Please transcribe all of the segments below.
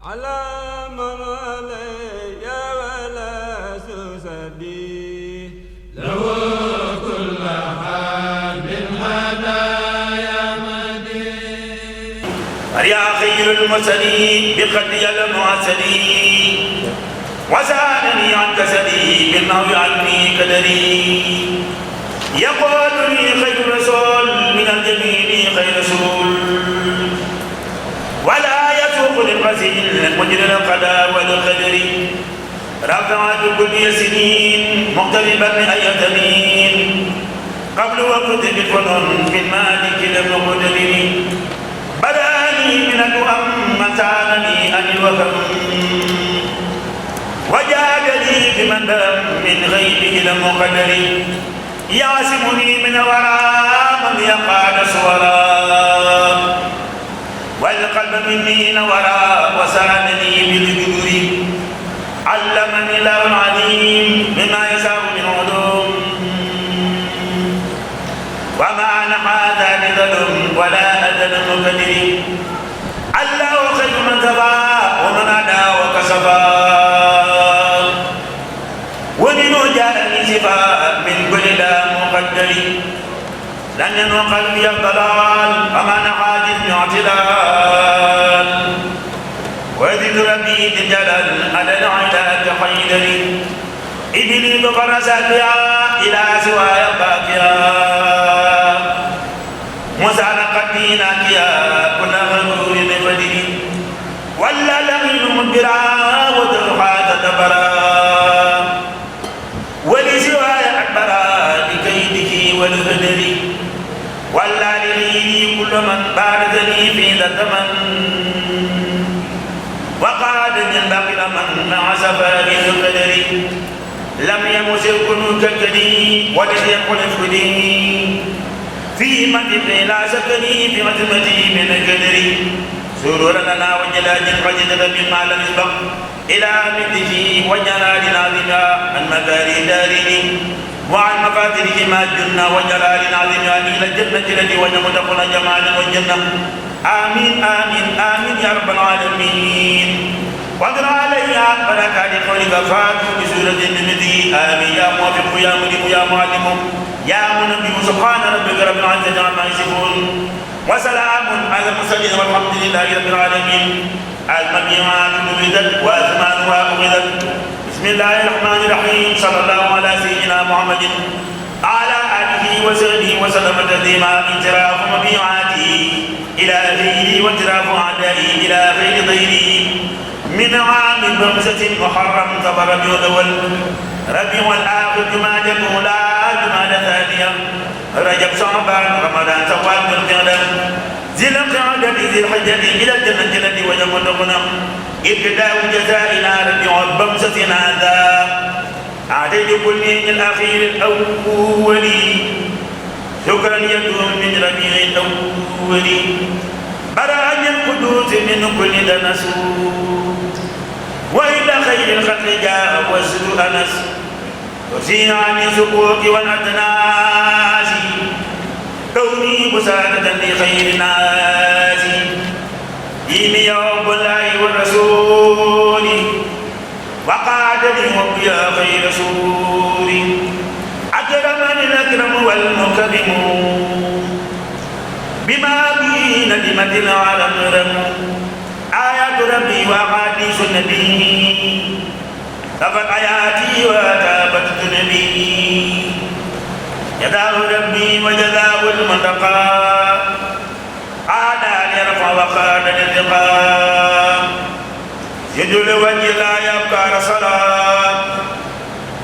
على من علي ولا سسدي له كل حال هدايا مدين يا خير المرسلين بقدي المعسلين وسألني عن كسدي بالنهو عني كدري يقول لي خير رسول من الجميل خير رسول ولا يسوق للغسيل مجرى القضاء والقدر رفعت كل سنين مقتربا أي تمين قبل وقت بالفنون في المالك المقتدر بداني من الوهم مسالني عن الوهم وجادني بمن من غيبه المقدر يعصمني من وراء من يقعد صورا والقلب مني نورا وسانني بالجذور علمني الله العليم بما يشاء من علوم وما نحى ذلك ظلم ولا أدل مقدر الله خير من تبع ومن أدى وكسبا ومنه جاءني شفاء من كل داء مقدر لن ينوى قلبي الضلال وما نحى جسمي اعتدال ويزيد ربي ذي الجلال على العلاج حيدري إبليس فرس بها إلى سواي باكيا مسالقتي ناكيا كل غرور بفدري ولا لغين مدبرا وترحى تدبرا ولسواي أكبرا بكيده والهدر ولا لغيري كل من بارزني في ذا الزمن وقعد من باقي من مع سفر القدر لم يمس الكل كالكدي ولم يكن افكدي في مدد لا سكني في مدمتي من القدر سرور لنا وجلال وجدد مما لم يسبق الى مده وجلال عظيما عن مكاري دارين وعن مفاتنه ما الجنة وجلال عظيما الى الجنة التي وجمدقنا جمال والجنة آمين آمين آمين يا رب العالمين واقرأ عليها بركات قولك فاتوا بسورة النمذي آمين يا موافق يا مليم يا معلم يا منبه سبحان ربك رب العزة عما يصفون وسلام على المرسلين والحمد لله رب العالمين المبيعات نبذت وأثمانها أخذت بسم الله الرحمن الرحيم صلى الله على سيدنا محمد على آله وصحبه وسلم تسليما انتراف مبيعاته إلى غيري وانتراف أعدائي إلى غير ضيري من عام بمسة محرم صبر ربيع الأول ربيع الآخر جمادى الأولى جمادى الثانية رجب شعبان رمضان شوال ذي القعدة ذي القعدة ذي الحجة إلى الجنة التي وجمدنا ابتداء جزائنا ربيع بمسة هذا أعطيت كل الأخير الأول شكرا يدوم من ربيع الأول براء القدوس من كل دنس وإلى خير الخلق جاء وزر أنس وزين عن السقوط والأدناس كوني بسادة لخير الناس دين يوم الله والرسول وقعد لي يا خير رسول أكرمني الأكرم والمكرم بما بين لمة العالم رم آيات ربي وأحاديث النبي تفت آياتي وتابت النبي جزاه ربي وجزاه المنتقى عاد أن يرفع وقاد الانتقام يدل وجه لا يبقى صلاة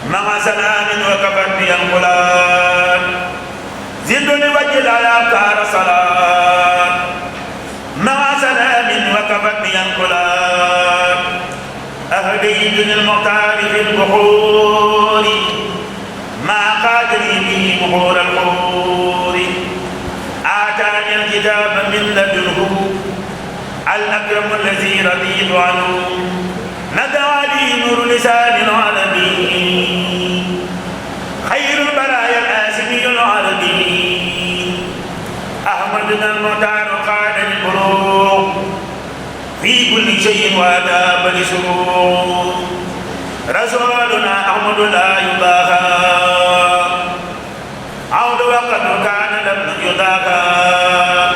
مع سلام وكفت بي الغلام زد لوجه لا يبقى صلاة مع سلام وكفت بي الغلام أهديت المختار في البحور ما قادري به بحور الحور آتاني الكتاب من لدنه الأكرم الذي رضيت عنه ندعى لي نور لسان العربي خير البرايا الآسمي العربي أحمدنا المختار قاد البلوغ في كل شيء وأتى بسرور رسولنا أحمد لا يضاهى عود وقد كان لم يضاهى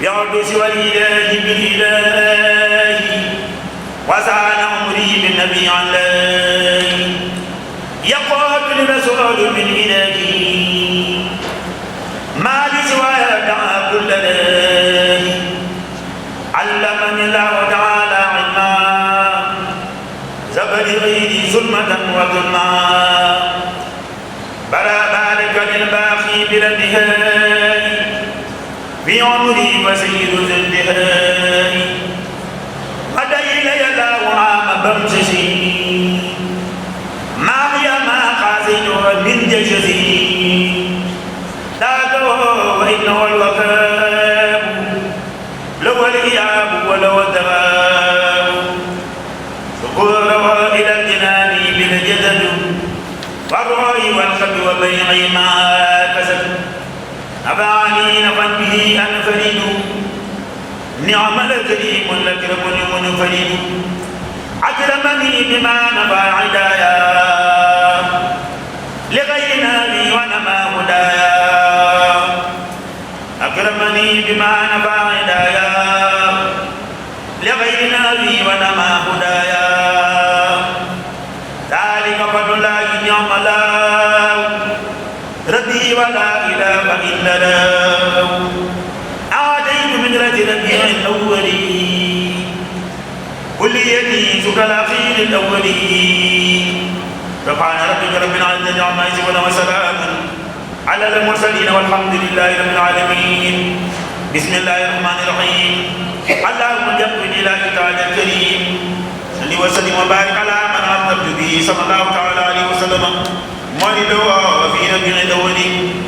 يعد سوى الإله بالإله وسعى عمري بالنبي عليه يقول الرسول من إلهي ما لسوى دعا كل له علمني الله تعالى علما زبر غيري ظلمة وظلما بلا بارك للباقي بلا انتهاء في عمري وسيد ذي انتهاء مدى إلي الله عام بمسسي ما هي ما قاسيت من جسدي لا دواء وإنه الوفاء لو الإياب ولو الدواء شكور إلى الجنان بالجسد والرأي والقلب وبيع ما كسب أفعلي نفا به أنفرد نعم الكريم الأكرم المنفرد أكرمني بما نفع عدايا لغير نبي ونما هدايا أكرمني بما نفع عدايا لغير نبي ونما هدايا ذلك فضل الله نعم الله ربي ولا إله إلا الله أعطيت من ربيع الأولين كليتي سكى الأخير الأولين سبحان ربك رب العزة عما يصفون وسلام على المرسلين والحمد لله رب العالمين بسم الله الرحمن الرحيم اللهم جبر إلى تعالى الكريم صل وسلم وبارك على من أمرت به صلى الله تعالى عليه وسلم ولدوا في ربيع الأولين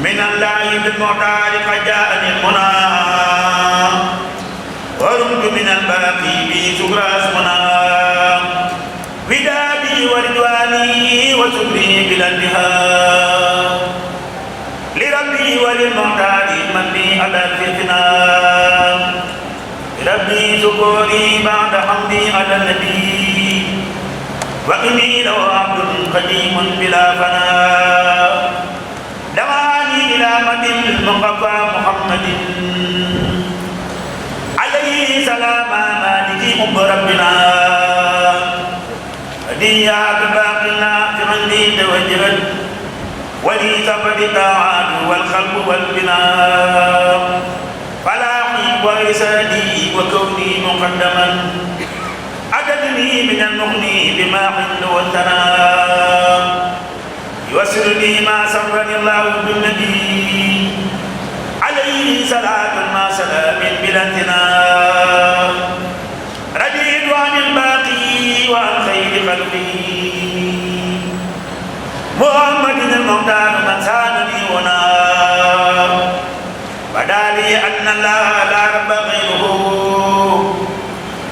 من الله بالمعتاد قد جاءني المنى ورمت من الباقي بسكر اسمنا ودادي ورضواني وشكري بلا انتهاء لربي وللمعتاد من بي على الفتنة ربي شكوري بعد حمدي على النبي وإني لو عبد قديم بلا فناء دعاني إلى مد المقفى محمد عليه سلام مالك أم ربنا هديات باقنا في عندي توجهت ولي سفر الطاعات والخلق والبناء فلاحي ورسالي وكوني مقدما عددني من المغني بما حل والثناء يوسر لي ما سرني الله بالنبي عليه صلاة ما سلام بلا انتهاء رضيت عن الباقي وعن خير خلقه محمد المختار من سانني هنا بدا لي أن الله لا رب غيره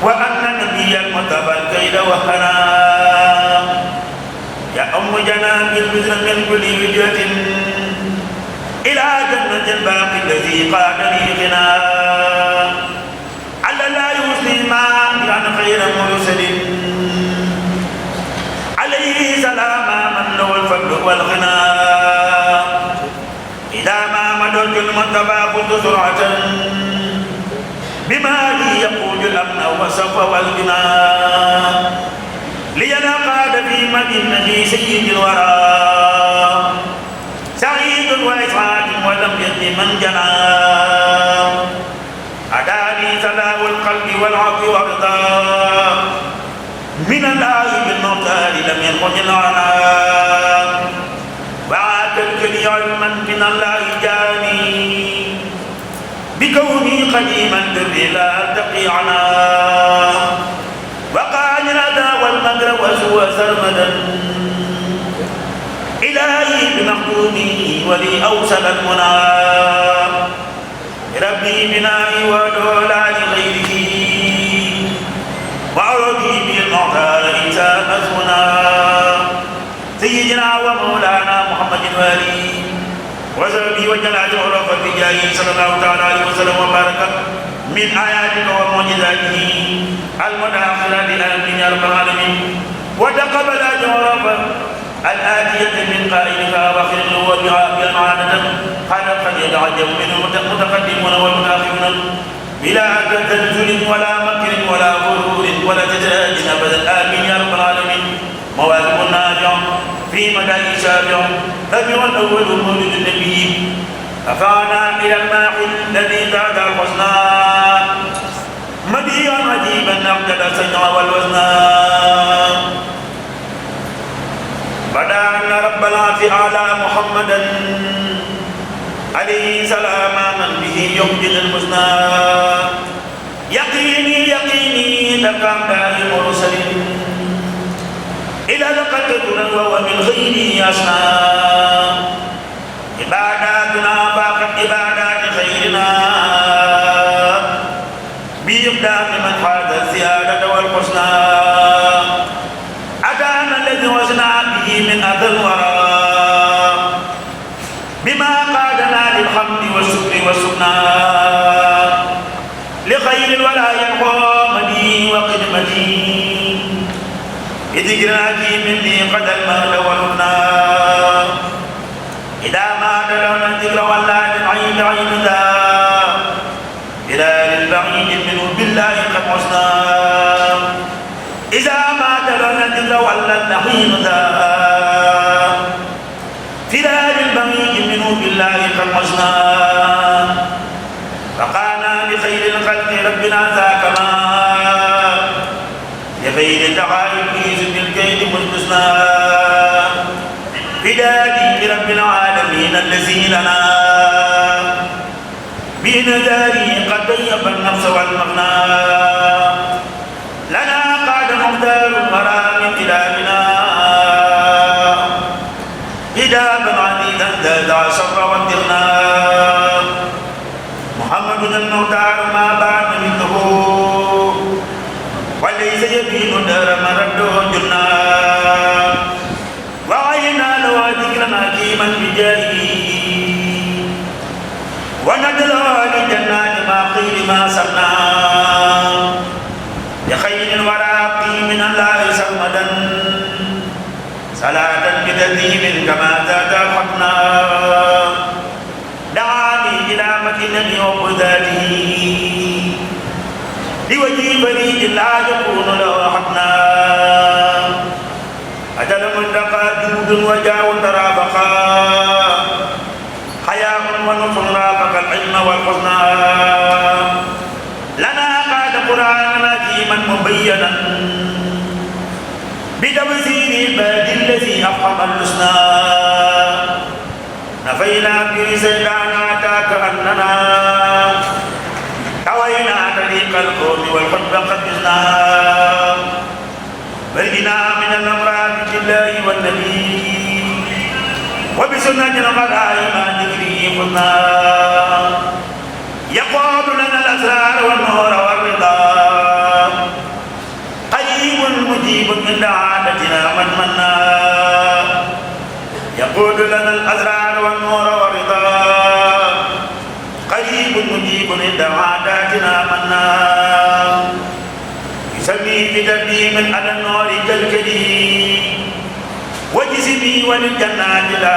وأن النبي المصطفى الكيد وهنا يا أم جناب البذر من كل وجهة إلى جنة الباقي الذي قاد لي غنى على لا يسلم عن خير مرسل عليه سلام من له الفضل والغنى إذا ما مدرت المصطفى قلت سرعة بما لي يقود الأمن والصف والغنى لينا قاد في مدينة سيد الورى سعيد وإسعاد ولم يد من جنى أداني سلاء القلب والعفو والرضا من الله بالمختار لم يخرج العنى وعاد الكلي علما من الله جاني بكوني قديما در لا التقي عنا وقال الأذى والمكر وسوى سرمدا إلهي بمخدومي ولي أوصل المنى ربي بنائي ودولا لغيره وعرضي بالمعتار إنسان أزمنا سيدنا ومولانا محمد الوالي وسببي وجل عجل عرف بجاهي صلى الله تعالى عليه وسلم وبارك من آياتك ومعجزاته المداخلة آمين يا رب العالمين وتقبل أجرب الآتية من قائلها وخير وبالمعادة قد يتعجب منه المتقدمون والمتأخرون بلا تزلزل ولا مكر ولا غرور ولا تجاهل أبدا آمين يا رب العالمين مواهب نافع في مدى شافع ربيع الأول مولد النبي أفعنا إلى الماحي الذي بعد الحسنى مديا عجيبا أقتل السجع والوزنا بدا أن رب العرش على محمدا عليه سلام من به يمجد المزنى يقيني يقيني تقام دائم مرسل إلى لقد وهو من غيره أسنى عباداتنا فاقت عبادات خيرنا بإبداع من حاز الزيادة والحسنى أتانا الذي وزنا به من أذى الورى بما قادنا للحمد والشكر والسكنى لخير الولا ينحو مدي وقدمتي بذكر حكيم لي قد المهد والهدى إذا ما تلون الذكر ولا للعين عين ذا إلى للبعيد منه بالله قد حسنا إذا ما تلون الذكر ولا اللحين ذا إلى للبعيد منه بالله قد حسنا فقانا بخير الخلق ربنا ذاك ما لخير الدعائم في الكيد ملبسنا بدادي برب العالمين الذي لنا بنذاري قد طيب النفس والمغنى لنا قاد مختار الورى من كلامنا كتابا عديدا زاد شر والدغنا محمد المختار ما بعد مثله وليس يبين دار مرده جنا وعينا له ذكرنا كيما بجاهه وندلو لجنات ما قيل ما سمنا بخير الورى من الله سرمدا صلاة بتدريب كما زاد الحقنا دعاني إلى مكن النبي وقذاته لوجه فريد لا يكون له حقنا أجل منتقى جود وجاء ترافقا حياء ونصر رافق العلم والحسنى لنا قاد قرآننا كيما مبينا بتفسير الباد الذي أفهم الحسنى نفينا في سيدنا أتاك أننا توينا طريق القوم والحب قد بزنا بلغنا من الأمراض بالله والنبي وبسنة الغداء ما ذكره قلنا يقود لنا الأسرار والنور والرضا قريب مجيب عند عادتنا من منا يقود لنا الأسرار والنور والرضا قريب مجيب عند عاداتنا منا يسمي بتقديم على النور كالكريم وجسمي وللجنات لا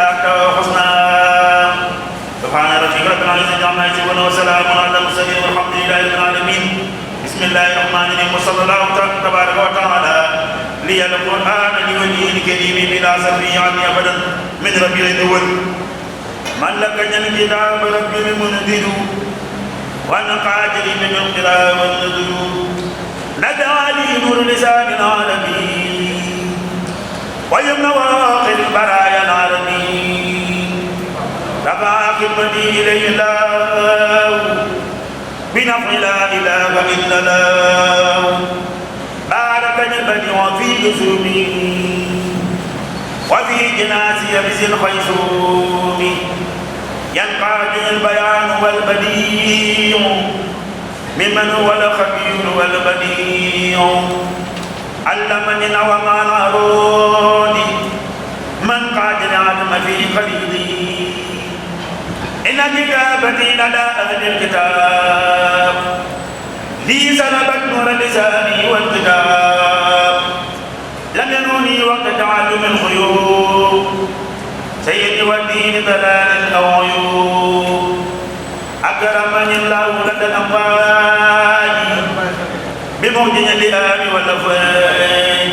حسنا سبحان ربك رب العزة عما يصفون وسلام على المرسلين والحمد لله رب العالمين بسم الله الرحمن الرحيم وصلى الله تبارك وتعالى لي القرآن لوجهه الكريم بلا سفي عني أبدا من ربيع الأول من لقن الكتاب ربي المنذر وأنا قادر من القراء والنذر ندعى لي نور لسان العالمين ويمنى واقع البرايا العالمين رفع خدمتي إليه الله بنفع لا إله إلا الله بارك البديع في جسومي وفي جناسي بذي الخيشوم ينقاد البيان والبديع ممن هو الخبير والبديع علمني العوام العرود من قاد العلم في قليلي إن كتابتي لدى أهل الكتاب لي سلبت نور لساني والكتاب لم ينوني وقت تعلم الخيوط سيدي والدين ضلال أو عيوب أكرمني الله لدى الأمواج بموجن الآب والأفواج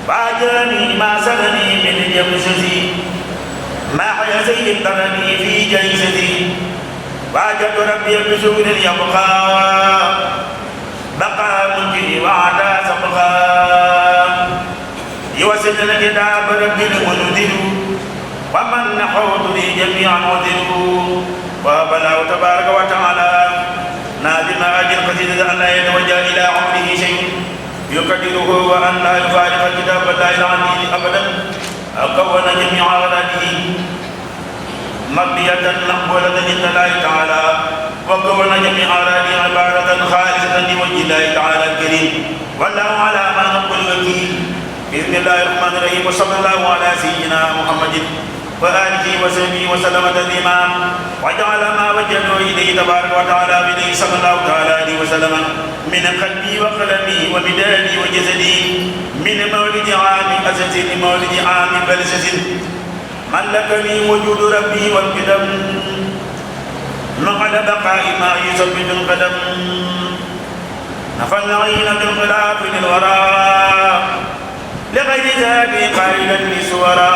فأجاني ما سلني من جمسسي ما حيا سيد ترني في جيستي وأجد ربي بسور يبقى بقى ملكي وعدا سبقا يوسدن كتاب ربي المنذر ومن نحوت لي جميعا وذر وبلاه تبارك وتعالى نادم أجر قصيدة أن لا يتوجه إلى عمره شيء يقدره وأن لا يفارق كتاب الله العزيز أبدا أكون جميع أولاده مرضية مقبولة عند الله تعالى وكون جميع أولاده عبارة خالصة لوجه الله تعالى الكريم والله على ما نقول وكيل بإذن الله الرحمن الرحيم وصلى الله على سيدنا محمد وآله وصحبه وسلم تسليما وجعل ما وجهته إليه تبارك وتعالى إليه صلى الله تعالى عليه وسلم من قلبي وقلمي ومدادي وجسدي من مولد عام أسس لمولد عام بلسس ملكني وجود ربي والقدم نقل بقاء ما يثبت القدم نفى العين بالخلاف للوراء لغير ذاك قائلا لسورا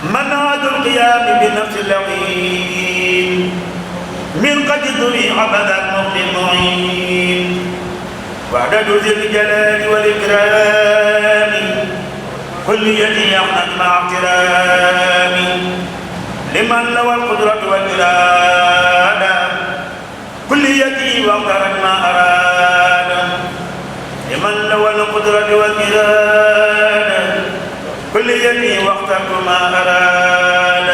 منعد القيام بالنفس اللقيم من قد ذري عبد المغني المعين وعدد ذي الجلال والإكرام كليتي يحمد مع احترامي لمن لوى القدرة والإرادة كليتي واقترت ما أراد لمن لوى القدرة والإرادة كليتي واخترت ما أراد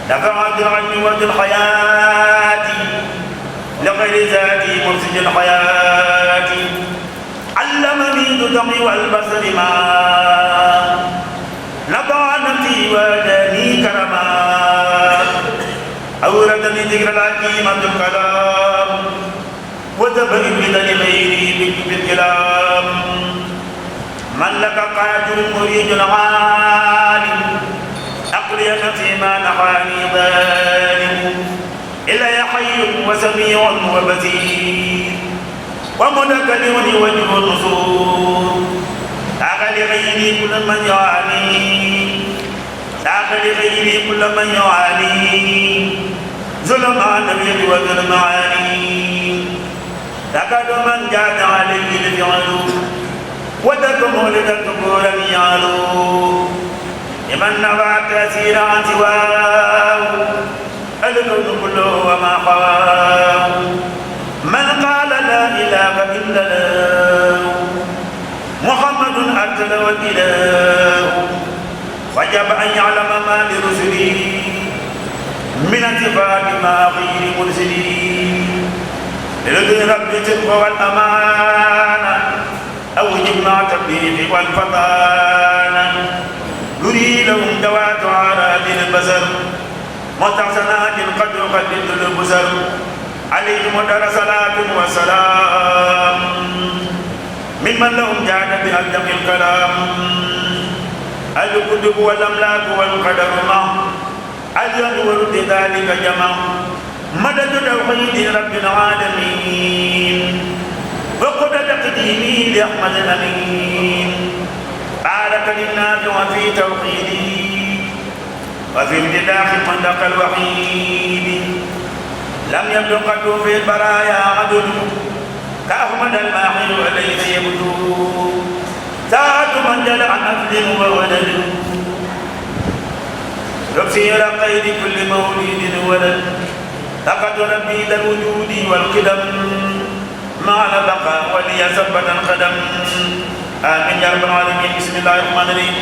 دفعت العلم وذي الحياة لغير ذاتي مفسد الحياة علمني الدمع والبصر ما نبع نفسي وداني كرما أوردني ذكر الحكيم عبد الكلام وذبر بدن غيري بالكلام من لك قادر مريد عالم أقلي نفسي ما نحاني ظالم إلا حي وسميع وبصير ومتكلم وجه النصور أخذ غيري كل من يعاني أخذ غيري كل من يعاني ظلم النبي وظلم عاني تكاد من جاد عليه الفعل وتكم لتكبر يعلو لمن نفع تأثير عن سواه الكون كله وما حواه من قال لا إله إلا الله محمد أرسل والإله وجب أن يعلم ما لرسله من صفات ما غير مرسلين لرضي رب الصدق والأمانة أو جمع التبليغ والفطانة يري لهم دوات عراد البصر مستحسنات قد يقلد البصر عليهم ودر صلاة وسلام ممن لهم جاد بألدق الكلام الكتب والأملاك والقدر معه الجدول بذلك جمع مدد توحيد رب العالمين وقد تقديمي لأحمد الأمين بارك للنافع في توحيدي وفي امتداح المندق الوحيد لم يبدو قد في البرايا عدل كأحمد الماحل وليس يبدو ساعة من جل عن أفل وولد تفسير قيد كل مولد ولد لقد ربي ذا الوجود والقدم مع البقاء ولي ثبتا قدم آمين يا رب العالمين. بسم الله الرحمن الرحيم.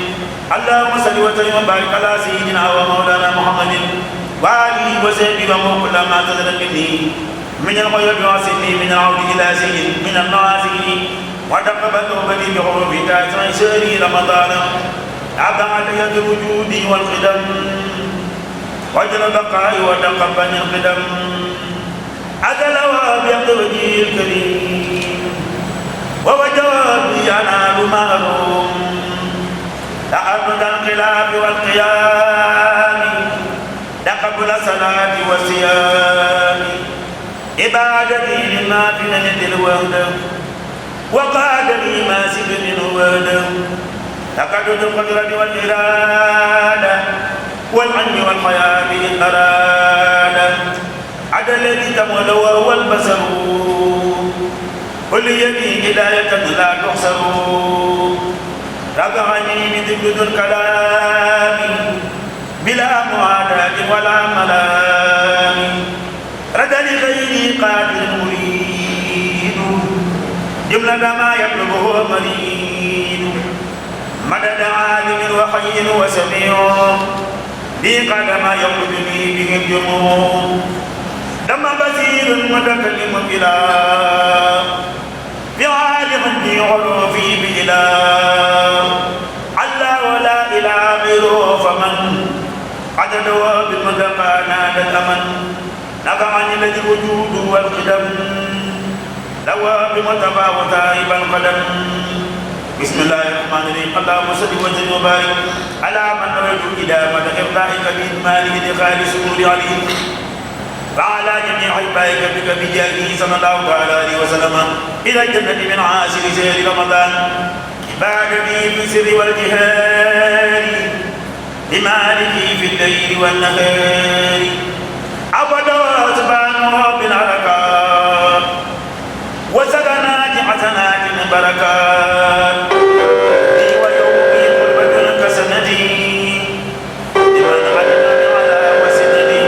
اللهم صل وسلم وبارك على سيدنا ومولانا محمد وآله وصحبه وكل ما تزل مني من الغيب واسني من العود إلى سيد من المعاصي وتقبل توبتي بحروف تاسع شهر رمضان أبعد يد الوجود والقدم وجل بقائي وتقبل القدم أكلها بيد وجه الكريم ووجوابي ينال مهروم تعبد الخلاف والقيام قبل صلاة والصيام عبادتي لما في نجد الوحدة وقاد لي ما سب منه وحده تقدد القدرة والإرادة والعلم والحياة إن أراد عدا الذي تمول وهو البصر كل يدي هداية لا تحصر رفعني من ذكر الكلام بلا معاداة ولا ملام رد لغيري قادر مريد جملة ما يطلبه مريد مدد عالم وحي وسميع لي قد ما يطلبني به الجموع دم بصير متكلم بلا بعالم في عروفي بلا الله ولا إله غيره فمن عدد بالمدقى نادى الأمن نفعني الذي الوجود والقدم لوى بمتفاوت تائب القدم بسم الله الرحمن الرحيم اللهم صل وسلم وبارك على من نويت إدامة إرضائك بإدمانه لخالص سرور عليه وعلى جميع حبائك بك بجاهه صلى الله عليه وسلم إلى الجنة من عاشر شهر رمضان عبادتي في السر والجهار لمالكي في الليل والنهار عبد سبحانه بالحركات وسكنات حسنات بركات ويومي قربة كسنتي لمن غدنا على وسنتي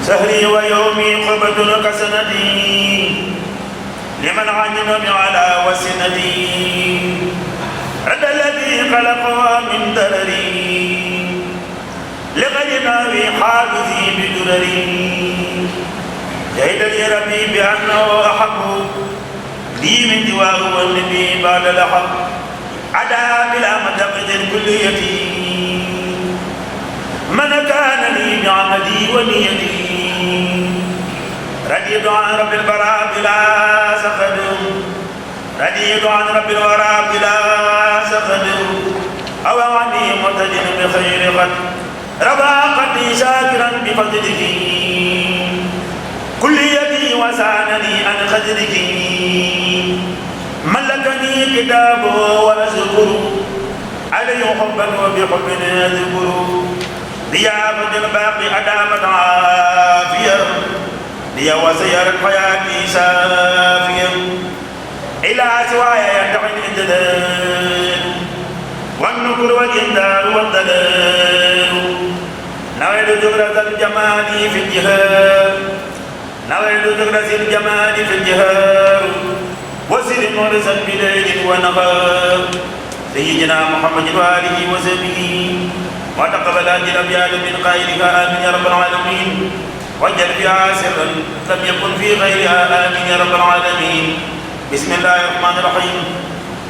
سهري ويومي قربة كسنتي لمن غدنا على وسنتي رد الذي خلقها من درري لغيرنا بحافظي بدرري شهد لي ربي بأنه أحب لي من دواه والنبي بعد الحق عدا بلا متقد كليتي من كان لي بعملي ونيتي رضيت عن رب البراء بلا سخد رضيت عن رب الورى بلا سخد أو عني مرتد بخير غد رفاقتي شاكرا بفضله كليتي وسانني عن خدره ملكني كتابه ونذكر عليه حبا وبحب نذكر ضيافة الباقي أدامت عافية لي وسيرت حياتي سافية إلى سواي ينتقل الجدال والنكر والإنذار والدلال نويت زهرة الجمال في الجهاد نويت زهرة الجمال في الجهاد وسر مرسل بليل ونهار سيدنا محمد وآله وصحبه وتقبل أجل أبيات من قائلها آمين يا رب العالمين واجعل فيها سرا لم يكن في غيرها آمين يا رب العالمين بسم الله الرحمن الرحيم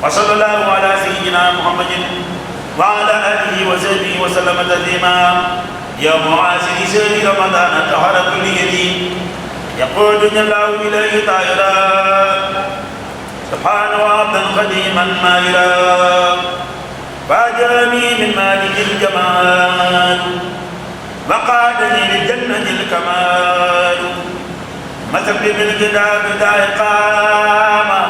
وصلى الله على سيدنا محمد وعلى آله وصحبه وسلم تسليما يا معاشر شهر رمضان طهر كل يدي يقودني الله إليه طائرا سبحان عبدا قديما مائلا فاجاني من مالك الجمال وقادني للجنة الكمال مسك بالكتاب ذا إقامة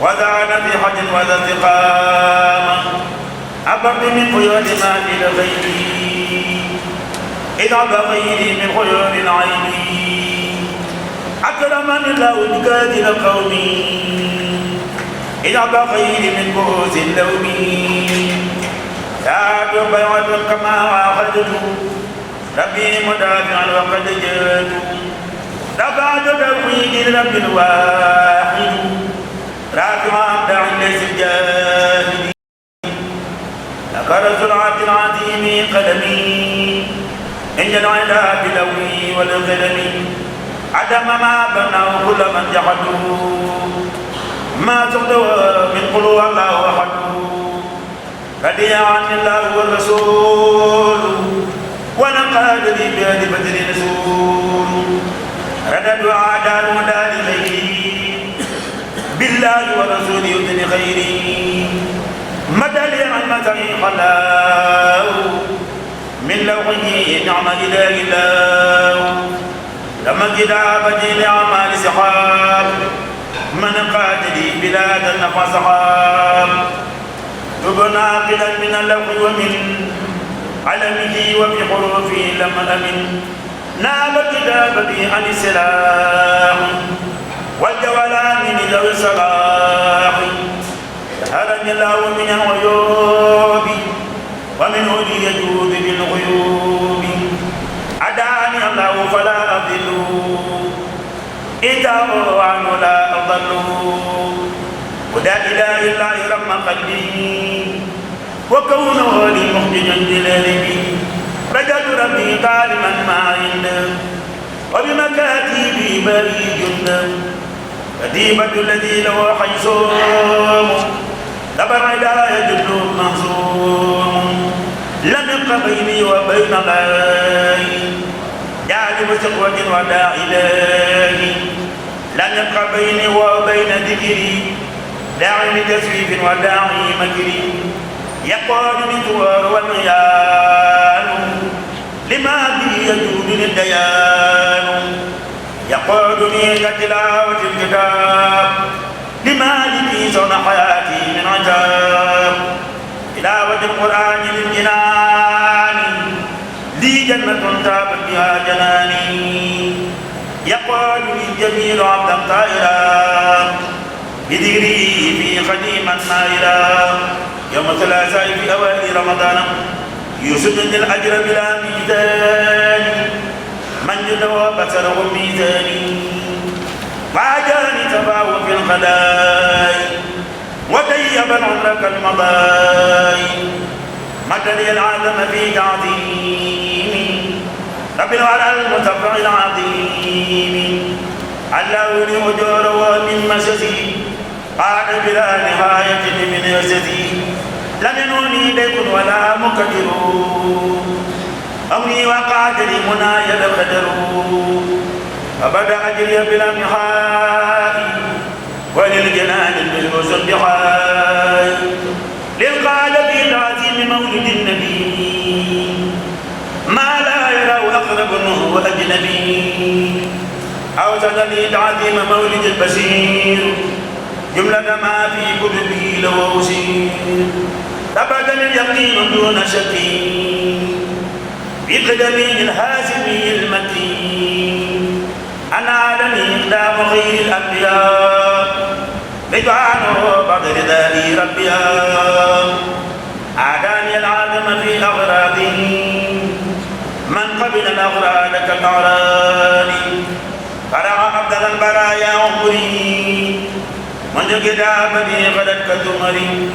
وذا نصيحة وذا استقامة عبرت من خيول ما في الغيب إذ عبر غيري من خيول العين أكرمني الله بكاتل قومي إذ عبر غيري من بؤوس اللوم ساعة بيعة كما أخذت ربي مدافعا وقد جئت رفعت توحيد رب الواحد رافعا داعي ليس الجاهد ذكر سرعة العظيم قدمي إن العدا بلوي والقلم عدم ما بناه كل من جحدوا ما تقدوا من قلوب الله وحده رضي عن الله والرسول ونقاد لي بهذه بدر رسول ردد عادان ودار خير بالله ورسوله يدن خير مدى لعلمة خلاه من لوحه نعم إله الله لما كتابتي لأعمال سحاب من قاتلي بلاد النفع سحاب تبنى قلا من اللوح ومن علمه وفي حروفه لم أمن ناب كتابتي عن السلاح والجولان من ذوي الصلاح هرني الله من العيوب ومنه لي يجود بالغيوب أداني الله فلا أضل إذا عنه لا أضل ولا إله إلا رب قلبي وكونه لي مخرجا للربي رجعت ربي ظالما ما عنده وبمكاتبي بري جنده كتيبة الذي له حيصوم تبع لا يجد منصوم لم يبق بيني وبين الله جانب سقوة وداع إلهي لم يبق بيني وبين ذكري داعي لتسويف وداعي مكري يقال الجوار والعيان لما به يجود للديان يقال لي كتلاوة الكتاب لمالك صون حياتي من عجاب تلاوة القرآن للجنان لي جنة تابت بها جناني يقال لي الجميل عبدا طائرا بذكري في قديما مائلا يوم الثلاثاء في أوائل رمضان يسد الأجر بلا ميزان من جد وبصره ميزاني وعجاني تفاوت في الخلائق وطيب العمر كالمضاي مدني العالم في تعظيمي رب الورى المتفع العظيم علوني أجور ومن مسسي قال بلا نهاية من يسسي لم ينوني ديك ولا مقدر أمري وقادري منايا القدر فبدأ أجري بلا نهاية وللجنان بالوسط بحاي للقاد في تعظيم مولد النبي ما لا يرى أقرب وهو أجنبي أوصل لي تعظيم مولد البشير جملة ما في كتبه له أشير ثبت اليقين دون شك بقدمي الهاشمي المتين أنا لم إقدام خير الأنبياء رضوانه بعد رضائي ربيا أعداني العالم في أغراضه من قبل الأغراض كالأغراض فرع أفضل البرايا عمري منذ كتابتي غدت كالزمري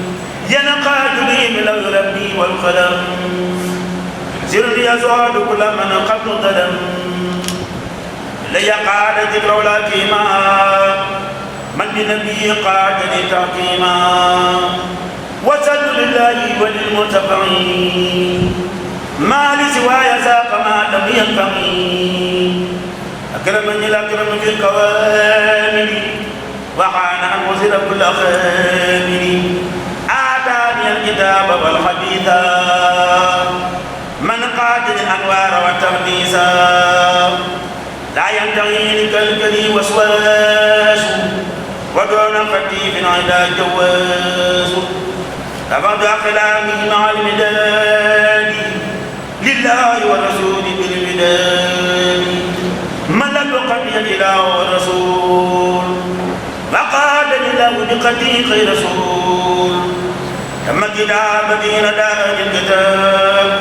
ينقاد لي من ربي والقلم سري يسعد كل من قبل ظلم لي قاد ذكر ولكيما من بنبي قاد لتحكيما وسد لله وللمتبعين ما لسواي ساق ما لم ينفعي أكرمني الأكرم في الكوامل وحان أن وزر كل خامل أعطاني الكتاب والحديث من قاد الأنوار والتقديسا لا ينتهي لكالكلي وسواس ودون خطيف على جواز رفض أقلامي مع المداد لله والرسول بالمداد ملك قضي الإله والرسول وقال لله بقضي خير رسول تم كتابتي لدى الكتاب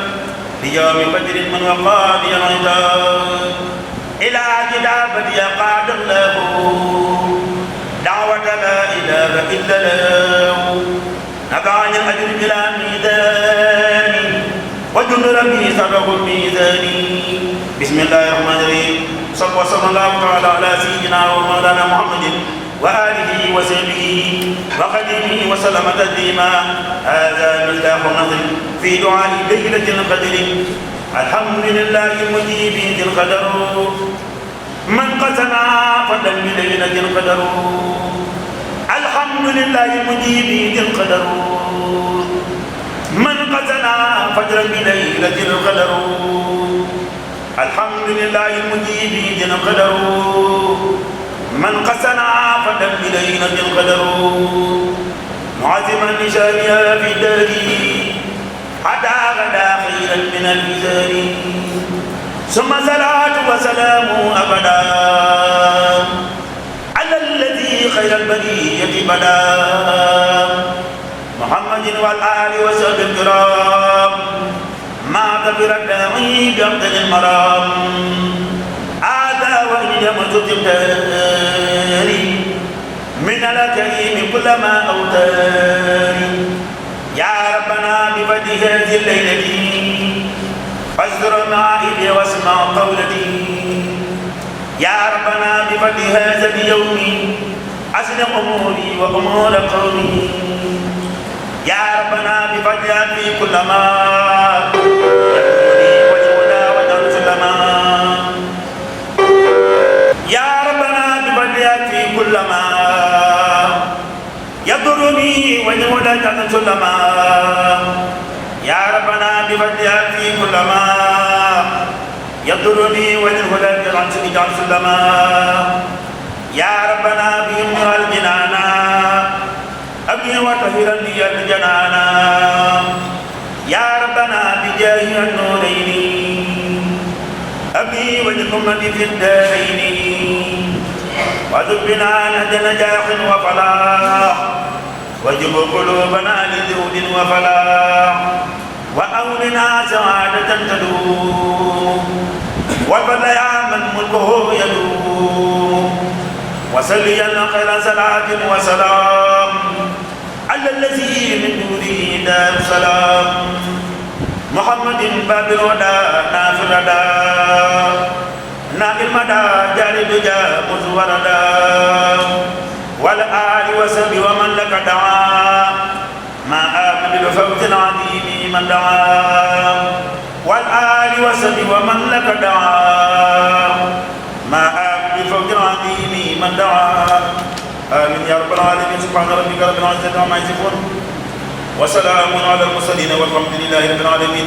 ليوم بدر من وقاضي العتاب إلى كتابتي قاد الله دعوة لا إله إلا الله نفعني الأجر بلا ميزان وجند ربي صدق الميزان بسم الله الرحمن الرحيم صلى الله تعالى على سيدنا ومولانا محمد وآله وصحبه وخديمه وسلم تسليما هذا مفتاح النصر في دعاء ليلة القدر الحمد لله المجيب ذي القدر من قسنا فضل بليلة القدر الحمد لله المجيب ذي القدر من قسنا فضل بليلة القدر الحمد لله المجيب ذي القدر من قسنا فضل بليلة القدر معظما لشانها في الدار حتى غدا خيرا من الفجار ثم صلاة وسلام أبدا على الذي خير البرية بدا محمد والآل وصحبه الكرام ما كبر الداعي بأفضل المرام هذا وإن يمت التاري من الكريم كل ما أوتاري يا ربنا بفضل هذه الليلة فاستر معائبي واسمع قولتي يا ربنا بفضل هذا اليوم أسلم أموري وأمور قومي يا ربنا بفضل في كل ما يدعوني وجهنا ونرجو سلما يا ربنا بفضل في كل ما يضرني وجهنا ونرجو سلما يا ربنا بفضلها في كل ما يضرني والهدى عن سجد سلما يا ربنا بهم والجنانا أبي وطهرا لي الجنانا يا ربنا بجاه النورين أبي وجهكم في الدارين وذبنا نهج نجاح وفلاح وجب قلوبنا لذود وفلاح وأولنا سعادة تدوم وفضل يا من ملكه يدوم وسليا خير صلاة وسلام على الذي من دونه دار السلام محمد باب الهدى نافع الردى نافع المدى جاري الدجى مزوردا والآل وسبي ومن لك دعا ما آمن بفوت عظيم من دعا والآل وسبي ومن لك دعا ما آمن بفوت عظيم من دعا آمين يا رب العالمين سبحان ربك رب العزة عما يصفون وسلام على المرسلين والحمد لله رب العالمين